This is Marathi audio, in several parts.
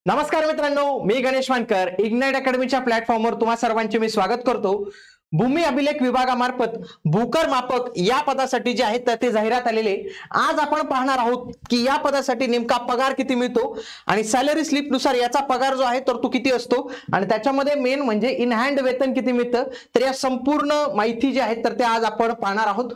नमस्कार मित्रांनो, मी गणेश वानकर इग्नाइट अकॅडमीच्या प्लॅटफॉर्मवर तुम्हा सर्वांचे मी स्वागत करतो। भूमी अभिलेख विभागामार्फत भूकर मापक या पदासाठी जे आहे ते जाहिरात आलेले। आज आपण पाहणार आहोत की या पदासाठी नेमका पगार किती मिळतो आणि सॅलरी स्लिप नुसार याचा पगार जो आहे तो किती असतो आणि त्याच्यामध्ये मेन म्हणजे इन हँड वेतन किती मिळतं। तर या संपूर्ण माहिती जी आहे तर ते आज आपण पाहणार आहोत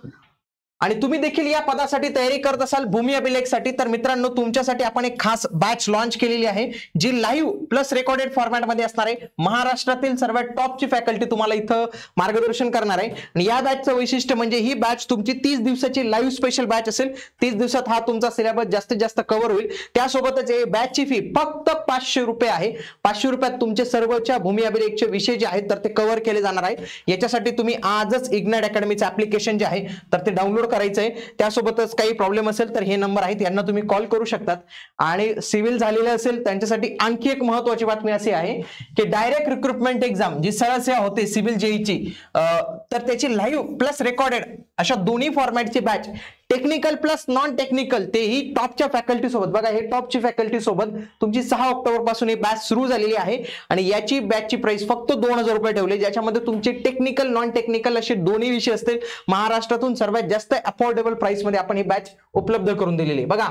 आणि तुम्ही देखील या पदासाठी तयारी करत असाल भूमी अभिलेखसाठी तर मित्रांनो तुमच्यासाठी आपण एक खास बॅच लॉन्च केलेली आहे जी लाईव्ह प्लस रेकॉर्डेड फॉर्मॅट मध्ये असणार आहे। महाराष्ट्रातील सर्वात टॉपची फॅकल्टी तुम्हाला इथं मार्गदर्शन करणार आहे आणि या बॅचचं वैशिष्ट्य म्हणजे ही बॅच तुमची 30 दिवसाची लाईव्ह स्पेशल बॅच असेल। 30 दिवसात हा तुमचा सिलेबस जास्तीत जास्त कव्हर होईल। त्यासोबतच बॅचची फी फक्त 500 रुपये आहे। 500 रुपयात तुमचे सर्वच्या भूमी अभिलेखचे विषय जे आहेत तर ते कव्हर केले जाणार आहे। याच्यासाठी तुम्ही आजच इग्नाइट अकॅडमीचं ऍप्लिकेशन जे आहे तर ते डाउनलोड करायचंय। त्यासोबतच काही प्रॉब्लेम असेल तर हे नंबर आहेत यांना तुम्ही कॉल करू शकतात आणि सिव्हिल झालेले असेल त्यांच्यासाठी आणखी एक महत्त्वाची बातमी अशी आहे की डायरेक्ट रिक्रुटमेंट एक्झाम जी सरळ सेवा होते सिव्हिल जेईची तर त्याची लाईव्ह प्लस रेकॉर्डेड अशा दोन्ही फॉर्मॅटची batch technical plus non technical तेही टॉपच्या फॅकल्टी सोबत बघा हे टॉपची फॅकल्टी सोबत तुमची 6 ऑक्टोबर पासून ही बॅच सुरू झालेली आहे आणि याची बॅचची प्राइस फक्त 2000 रुपये ठेवली ज्याच्यामध्ये तुमचे टेक्निकल नॉन टेक्निकल असे दोन्ही विषय असतील। महाराष्ट्रातून सर्वात जास्त अफोर्डेबल प्राइस मध्ये आपण ही बॅच उपलब्ध करून दिलेली आहे। बघा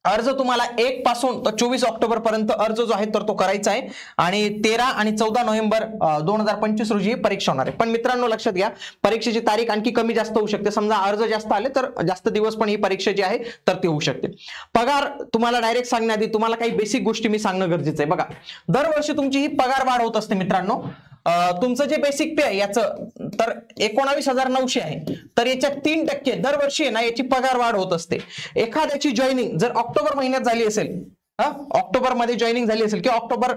अर्ज तुम्हाला 1 पासून तर 24 ऑक्टोबर पर्यंत अर्ज जो आहे तर तो करायचा आहे आणि 13 आणि 14 नोव्हेंबर 2025 रोजी परीक्षा होणार आहे। पण मित्रांनो लक्षात घ्या परीक्षेची तारीख आणखी कमी जास्त होऊ शकते। समजा अर्ज जास्त आले तर जास्त दिवस पण ही परीक्षा जी आहे तर ती होऊ शकते। पगार तुम्हाला डायरेक्ट सांगण्याआधी तुम्हाला काही बेसिक गोष्टी मी सांगणं गरजेचं आहे। बघा दरवर्षी तुमची ही पगार वाढ होत असते मित्रांनो। तुमचं जे बेसिक पे आहे याचं तर 19,900 आहे तर याच्यात 3% दरवर्षी आहे ना याची पगार वाढ होत असते। एखाद्याची जॉईनिंग जर ऑक्टोबर महिन्यात झाली असेल ऑक्टोबर मध्ये जॉईनिंग झाली असेल किंवा ऑक्टोबर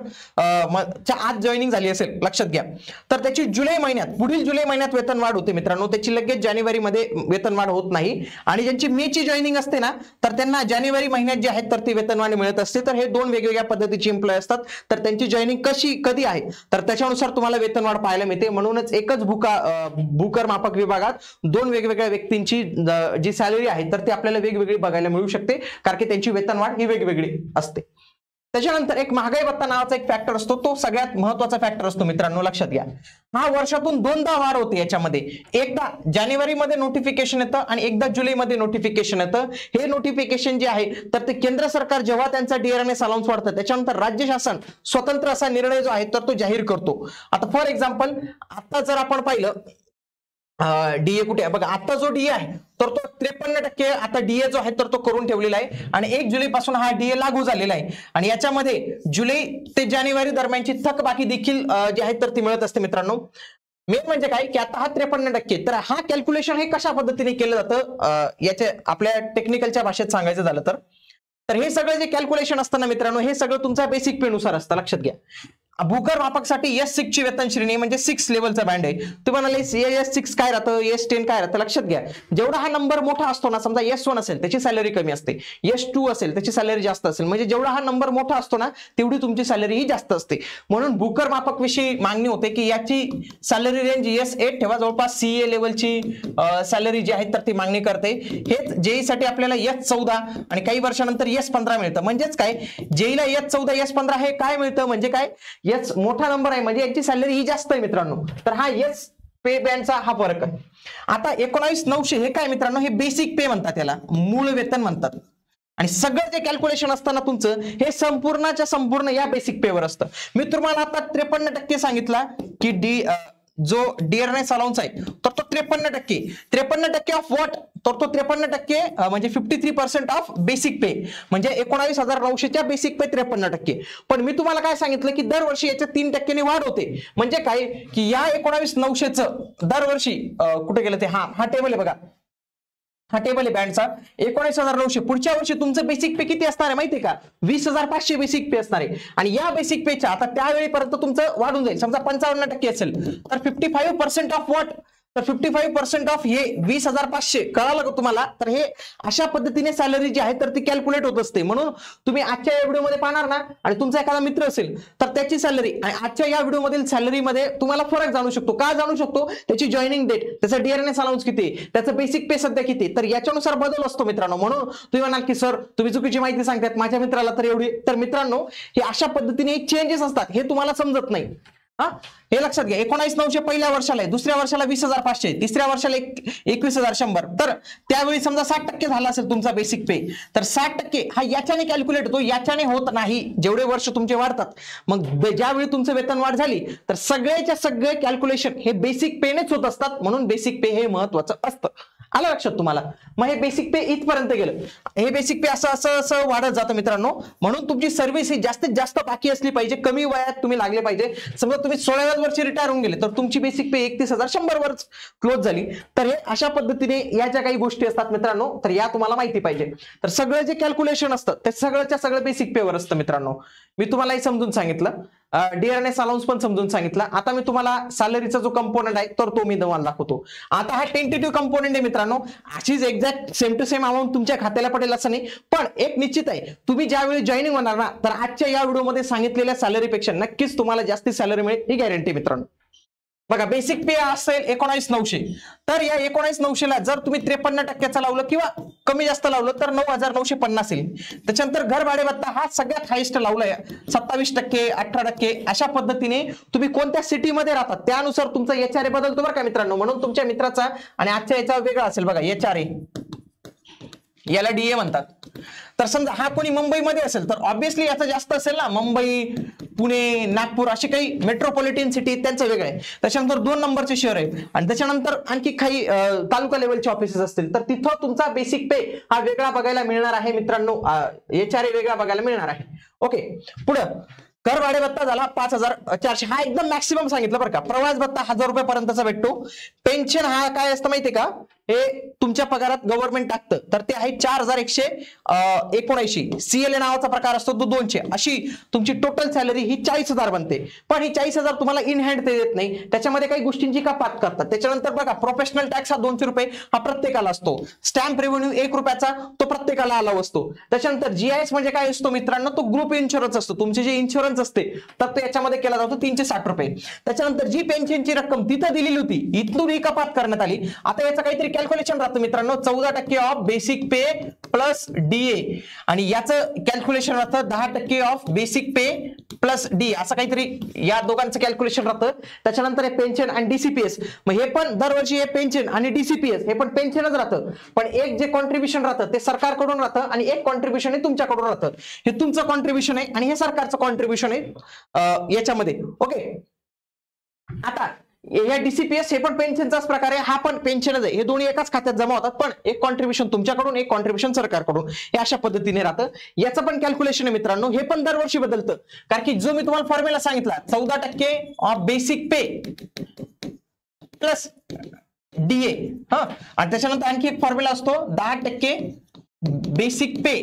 च्या आत जॉईनिंग झाली असेल लक्षात घ्या तर त्याची जुलै महिन्यात पुढील जुलै महिन्यात वेतन वाढ होते मित्रांनो। त्याची लगेच जानेवारी मध्ये वेतन वाढ होत नाही आणि ज्यांची मे ची जॉईनिंग असते ना तर त्यांना जानेवारी महिन्यात जे आहेत तर ती वेतन वाढ मिळत असते। तर हे दोन वेगवेगळ्या पद्धतीचे एम्प्लॉय असतात तर त्यांची जॉईनिंग कधी आहे तर त्याच्यानुसार तुम्हाला वेतन वाढ पाहायला मिळते। म्हणूनच एकच भूकर मापक विभागात दोन वेगवेगळ्या व्यक्तींची जी सॅलरी आहे तर ती आपल्याला वेगवेगळी बघायला मिळू शकते कारण की त्यांची वेतन वाढ ही वेगवेगळी असते। त्याच्यानंतर एक महागाई भत्ता नावाचा एक फॅक्टर असतो तो सगळ्यात महत्त्वाचा फॅक्टर असतो मित्रांनो लक्षात घ्या। हा वर्षातून दोनदा वाढ होते याच्यामध्ये एकदा जानेवारी मध्ये नोटिफिकेशन येतं आणि एकदा जुलै मध्ये नोटिफिकेशन येतं। हे नोटिफिकेशन जे आहे तर ते केंद्र सरकार जेव्हा त्यांचा डीआरएमएस अलाउन्स वाढतं त्याच्यानंतर राज्य शासन स्वतंत्र असा निर्णय जो आहे तर तो जाहीर करतो। आता फॉर एक्झाम्पल आता जर आपण पाहिलं डीए कुठे आहे बघा आता जो डीए आहे तर तो 53% आता डीए जो आहे तर तो करून ठेवलेला आहे आणि 1 जुलै पासून हा डीए लागू झालेला आहे आणि याच्यामध्ये जुलै ते जानेवारी दरम्यानची थकबाकी देखील जी आहे तर ती मिळत असते मित्रांनो। मेन म्हणजे काय की आता हा 53% तर हा कॅल्क्युलेशन हे कशा पद्धतीने केलं जातं याचे आपल्या टेक्निकलच्या भाषेत सांगायचं झालं तर हे सगळं जे कॅल्क्युलेशन असतं ना मित्रांनो हे सगळं तुमच्या बेसिक पे नुसार असतं लक्षात घ्या। भूकर मापकसाठी S6 ची वेतन श्रेणी म्हणजे 6 लेवलचा बँड आहे। तुम्हाला S6 काय राहतं S10 काय राहतं लक्षात घ्या। जेवढा हा नंबर मोठा असतो ना समजा S1 असेल त्याची सॅलरी कमी असते S2 असेल त्याची सॅलरी जास्त असेल म्हणजे जेवढा हा नंबर मोठा असतो ना तेवढी तुमची सॅलरी ही जास्त असते। म्हणून भूकर मापक विषयी मागणी होते की याची सॅलरी रेंज S8 ठेवा जवळपास CA लेवलची सॅलरी जी आहे तर ती मागणी करते। हेच जेई साठी आपल्याला S14 आणि काही वर्षानंतर S15 मिळतं म्हणजेच काय जेईला S14 S15 हे काय मिळतं म्हणजे काय यस मोठा नंबर आहे म्हणजे यांची सॅलरी ही जास्त आहे मित्रांनो। तर हा यस पे बँडचा हा फरक आहे। आता 19,900 हे काय मित्रांनो हे बेसिक पे म्हणतात याला मूळ वेतन म्हणतात आणि सगळं जे कॅल्क्युलेशन असताना तुमचं हे संपूर्णच्या संपूर्ण या बेसिक पे वर असतं। मी तुम्हाला आता 53% सांगितला की जो डीआरएमएस अलाउन्स आहे तर तो 53% ऑफ व्हॉट तर तो 53% म्हणजे 53% ऑफ बेसिक पे म्हणजे 19,900 च्या बेसिक पे 53%। पण मी तुम्हाला काय सांगितलं की दरवर्षी याच्या 3% ने वाढ होते म्हणजे काय की या 19,900 चं दरवर्षी कुठे गेलं ते हा टेबल आहे बघा हा टेबल आहे बँडचा 19,900 पुढच्या वर्षी तुमचं बेसिक पे किती असणार आहे माहितीये का 20,500 बेसिक पे असणार आहे आणि या बेसिक पेच्या आता त्यावेळीपर्यंत तुमचं वाढून जाईल समजा 55% असेल तर 55% ऑफ व्हॉट तर 55% ऑफ हे 20,500 कळालं का तुम्हाला? तर हे अशा पद्धतीने सॅलरी जी आहे तर ती कॅल्क्युलेट होत असते. म्हणून तुम्ही आजच्या या व्हिडिओमध्ये पाहणार ना आणि तुमचा एखादा मित्र असेल तर त्याची सॅलरी आणि आजच्या या व्हिडिओमधील सॅलरीमध्ये तुम्हाला फरक जाणू शकतो. का जाणू शकतो? त्याची जॉईनिंग डेट, त्याचा डीआरएनएस अलाउन्स किती, त्याचं बेसिक पे सध्या किती, तर याच्यानुसार बदल असतो मित्रांनो. म्हणून तुम्ही म्हणाल की सर तुम्ही चुकीची माहिती सांगतायत, माझ्या मित्राला तर एवढी. तर मित्रांनो हे अशा पद्धतीने चेंजेस असतात, हे तुम्हाला समजत नाही. हे लक्षात घ्या. 19,900 पहिल्या वर्षाला आहे, दुसऱ्या वर्षाला 20,500, तिसऱ्या वर्षाला 21,100. तर त्यावेळी समजा 60% झाला असेल तुमचा बेसिक पे, तर 60% हा याच्याने कॅल्क्युलेट होतो, याच्याने होत नाही. जेवढे वर्ष तुमचे वाढतात, मग ज्यावेळी तुमचं वेतन वाढ झाली तर सगळेच्या सगळे कॅल्क्युलेशन हे बेसिक पेनेच होत असतात. म्हणून बेसिक पे हे महत्वाचं असतं. आलं लक्षात तुम्हाला? मग हे बेसिक पे इथपर्यंत गेलं. हे बेसिक पे असं असं असं वाढत जातं मित्रांनो. म्हणून तुमची सर्व्हिस ही जास्तीत जास्त बाकी असली पाहिजे, कमी वयात तुम्ही लागले पाहिजे. समजा तुम्ही 16व्या वर्षी रिटायर होऊन गेले तर तुमची बेसिक पे 31,100 वर क्लोज झाली. तर हे अशा पद्धतीने या ज्या काही गोष्टी असतात मित्रांनो, तर या तुम्हाला माहिती पाहिजे. तर सगळं जे कॅल्क्युलेशन असतं ते सगळ्याच्या सगळं बेसिक पेवर असतं मित्रांनो. मी तुम्हालाही समजून सांगितलं, डीआरएनएस अलाउन्स पण समजून सांगितलं. आता मी तुम्हाला सॅलरीचा जो कंपोनेंट आहे तर तो मी तुम्हाला दाखवतो. आता हा टेंटेटिव्ह कंपोनेंट आहे मित्रांनो. अशीच exact same to same amount तुमच्या खात्याला पडेल असं नाही, पण एक निश्चित आहे, तुम्ही ज्यावेळी जॉईनिंग होणार ना तर आजच्या या व्हिडिओमध्ये सांगितलेल्या सॅलरीपेक्षा नक्कीच तुम्हाला जास्ती सॅलरी मिळेल, ही गॅरंटी मित्रांनो. बघा बेसिक पे असेल 19,900, तर या 19,900 ला जर तुम्ही 53% लावलं किंवा कमी जास्त लावलं तर 9,950 येईल. त्याच्यानंतर घर भाडे भत्ता हा सगळ्यात हायेस्ट लावलाय 27%, 18%. अशा पद्धतीने तुम्ही कोणत्या सिटीमध्ये राहतात त्यानुसार तुमचा एचआरए बदलतो बरं का मित्रांनो. म्हणून तुमच्या मित्राचा आणि आजच्या याचा वेगळा असेल. बघा एचआरए, याला डीए म्हणतात. तर समजा हा कोणी मुंबईमध्ये असेल तर ऑब्व्हियसली याचा जास्त असेल ना. मुंबई, पुणे, नागपूर अशी काही मेट्रोपॉलिटन सिटी त्यांचं वेगळं आहे. त्याच्यानंतर 2 नंबरचे शहर आहे आणि त्याच्यानंतर आणखी काही तालुका लेवलचे ऑफिसेस असतील तर तिथं तुमचा बेसिक पे हा वेगळा बघायला मिळणार आहे मित्रांनो. एचआरए वेगळा बघायला मिळणार आहे. ओके, पुढं घर भाडे भत्ता झाला 5,400, हा एकदम मॅक्सिमम सांगितलं बरं का. प्रवास भत्ता 1,000 रुपयापर्यंतचा भेटतो. पेन्शन हा काय असतं माहितीये का, हे तुमच्या पगारात गव्हर्नमेंट टाकतं तर ते आहे 4,179. सीएलए नावाचा प्रकार असतो तो 200. अशी तुमची टोटल सॅलरी ही 40,000 बनते. पण ही 40,000 तुम्हाला इन हँड ते देत नाही, त्याच्यामध्ये काही गोष्टींची कपात करतात. त्याच्यानंतर बघा प्रोफेशनल टॅक्स हा 200 रुपये हा प्रत्येकाला असतो. स्टॅम्प रेव्हेन्यू 1 रुपयाचा तो प्रत्येकाला अलाव असतो. त्याच्यानंतर जीआयएस म्हणजे काय असतो मित्रांनो, तो ग्रुप इन्शुरन्स असतो. तुमचे जे इन्शुरन्स असते तर तो याच्यामध्ये केला जातो 360 रुपये. त्याच्यानंतर जी पेन्शनची रक्कम तिथं दिलेली होती इथून ही कपात करण्यात आली. आता याचं काहीतरी कॅल्क्युलेशन राहतं मित्रांनो. 14% of basic pay plus DA आणि याचं कॅल्क्युलेशन राहतं 10% of basic pay plus D, असं काहीतरी या दोघांचं कॅल्क्युलेशन राहतं. त्याच्यानंतर हे पेन्शन आणि डीसीपीएस, मग हे पण दरवर्षी हे पेन्शन आणि डीसीपीएस हे पण पेन्शनच राहतं. पण एक जे कॉन्ट्रीब्युशन राहतं ते सरकारकडून राहतं आणि एक कॉन्ट्रीब्युशन हे तुमच्याकडून राहतं. हे तुमचं कॉन्ट्रीब्युशन आहे आणि हे सरकारचं कॉन्ट्रीब्युशन आहे याच्यामध्ये. ओके, आता या डीसीपीएस हे पण पेन्शनचाच प्रकार आहे, हा पण पेन्शनच आहे. हे दोन्ही एकाच खात्यात जमा होतात, पण एक कॉन्ट्रीब्युशन तुमच्याकडून एक कॉन्ट्रीब्युशन सरकारकडून, हे अशा पद्धतीने राहतं. याचं पण कॅल्क्युलेशन आहे मित्रांनो. हे पण दरवर्षी बदलतं, कारण की जो मी तुम्हाला फॉर्म्युला सांगितला 14% of basic pay plus DA, आणि त्याच्यानंतर आणखी एक फॉर्म्युला असतो 10% बेसिक पे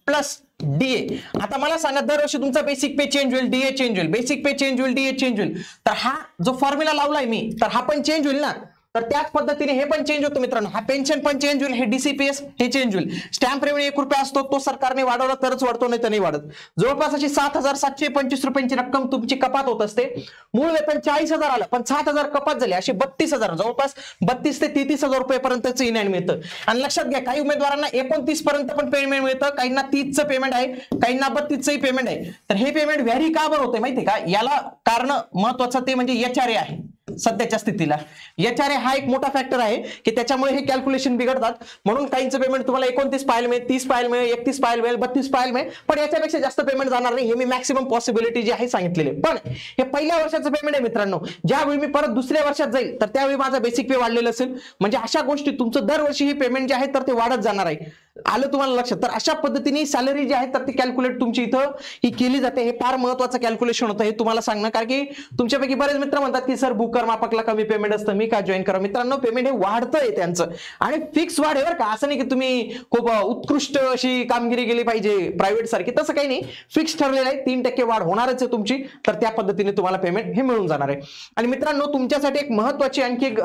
प्लस डीए. आता मला सांगा दरवर्षी तुमचा बेसिक पे चेंज होईल, डीए चेंज होईल, बेसिक पे चेंज होईल, डीए चेंज होईल. तर हा जो फॉर्म्युला लावलाय मी तर हा पण चेंज होईल ना. तर त्याच पद्धतीने हे पण चेंज होतं मित्रांनो. हा पेन्शन पण चेंज होईल, हे डीसीपीएस हे चेंज होईल. स्टॅम्प रेव्हेन्यू 1 रुपया असतो, तो सरकारने वाढवला तरच वाढतो, नाही तर नाही वाढत. जवळपास अशी 7,725 रुपयांची रक्कम तुमची कपात होत असते. मूळ वेतन 40,000 आलं पण 7,000 कपात झाले, असे 32,000, जवळपास 32 ते 33,000 रुपयापर्यंतच इन हँड मिळतं. आणि लक्षात घ्या काही उमेदवारांना 29 पर्यंत पण पेमेंट मिळतं, काहींना 30चं पेमेंट आहे, काहींना 32चंही पेमेंट आहे. तर हे पेमेंट व्हॅरी का बरं होतंय माहितीये का, याला कारण महत्वाचं ते म्हणजे एचआरए आहे. सध्याच्या स्थितीला एचआरए हा एक मोठा फॅक्टर आहे की त्याच्यामुळे हे कॅल्क्युलेशन बिघडतात. म्हणून काहींचं पेमेंट तुम्हाला 29 पाहायला मिळेल, 30 पाहायला मिळेल, 31 पाहायला मिळेल, 32 पाहायला मिळेल, पण याच्यापेक्षा जास्त पेमेंट जाणार नाही. हे मी मॅक्सिमम पॉसिबिलिटी जी आहे सांगितलेली. पण हे पहिल्या वर्षाचं पेमेंट आहे मित्रांनो. ज्यावेळी मी परत दुसऱ्या वर्षात जाईल तर त्यावेळी माझा बेसिक पे वाढलेलं असेल. म्हणजे अशा गोष्टी तुमचं दरवर्षी हे पेमेंट जे आहे तर ते वाढत जाणार आहे. आलं तुम्हाला लक्षात? तर अशा पद्धतीने सॅलरी जी आहे तर ती कॅल्क्युलेट तुमची इथं ही केली जाते. हे फार महत्वाचं कॅल्क्युलेशन होतं हे तुम्हाला सांगणं, कारण की तुमच्यापैकी बरेच मित्र म्हणतात की सर बुकर मापकला कमी पेमेंट असतं, मी का जॉईन करा? मित्रांनो, पेमेंट हे वाढतंय त्यांचं, आणि फिक्स वाढ आहे बरं का. असं नाही की तुम्ही खूप उत्कृष्ट अशी कामगिरी केली पाहिजे प्रायव्हेट सारखी, तसं काही नाही. फिक्स ठरलेलं आहे, 3% वाढ होणारच आहे तुमची, तर त्या पद्धतीने तुम्हाला पेमेंट हे मिळून जाणार आहे. आणि मित्रांनो, तुमच्यासाठी एक महत्वाची आणखी एक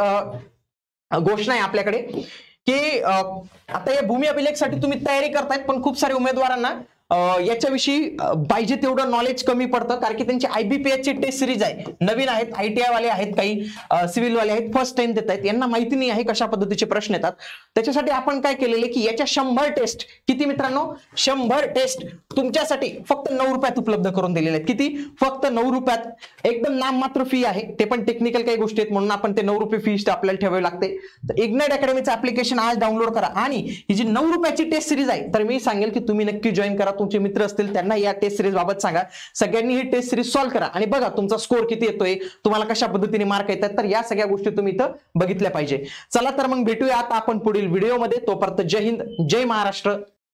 घोषणा आहे आपल्याकडे, की आता या भूमी अभिलेखसाठी तुम्ही तयारी करतायत, पण खूप सारे उमेदवारांना याच्याविषयी पाहिजे तेवढं नॉलेज कमी पडतं, कारण की त्यांची IBPS ची टेस्ट सिरीज आहे, नवीन आहेत, ITI वाले आहेत, काही सिव्हिल वाले आहेत, फर्स्ट टाइम देत आहेत, यांना माहिती नाही आहे कशा पद्धतीचे प्रश्न येतात. त्याच्यासाठी आपण काय केलेले की याच्या 100 टेस्ट, किती मित्रांनो, 100 टेस्ट तुमच्यासाठी फक्त 9 रुपयात उपलब्ध करून दिलेले आहेत. किती? फक्त 9 रुपयात. एकदम नाममात्र फी आहे, ते पण टेक्निकल काही गोष्टी आहेत म्हणून आपण ते 9 रुपये फी आपल्याला ठेवावी लागते. तर इग्नाइट अकॅडमीचं ऍप्लिकेशन आज डाउनलोड करा, आणि ही जी 9 रुपयाची टेस्ट सिरीज आहे, तर मी सांगेल की तुम्ही नक्की जॉईन करा. तुमचे मित्र असतील त्यांना या टेस्ट सिरीज बाबत सांगा, सगळ्यांनी ही टेस्ट सिरीज सॉल्व्ह करा आणि बघा तुमचा स्कोर किती येतोय, तुम्हाला कशा पद्धतीने मार्क येतात. तर या सगळ्या गोष्टी तुम्ही इथं बघितल्या पाहिजे. चला तर मग भेटूया आता आपण पुढील व्हिडिओमध्ये. तोपर्यंत जय हिंद, जय महाराष्ट्र.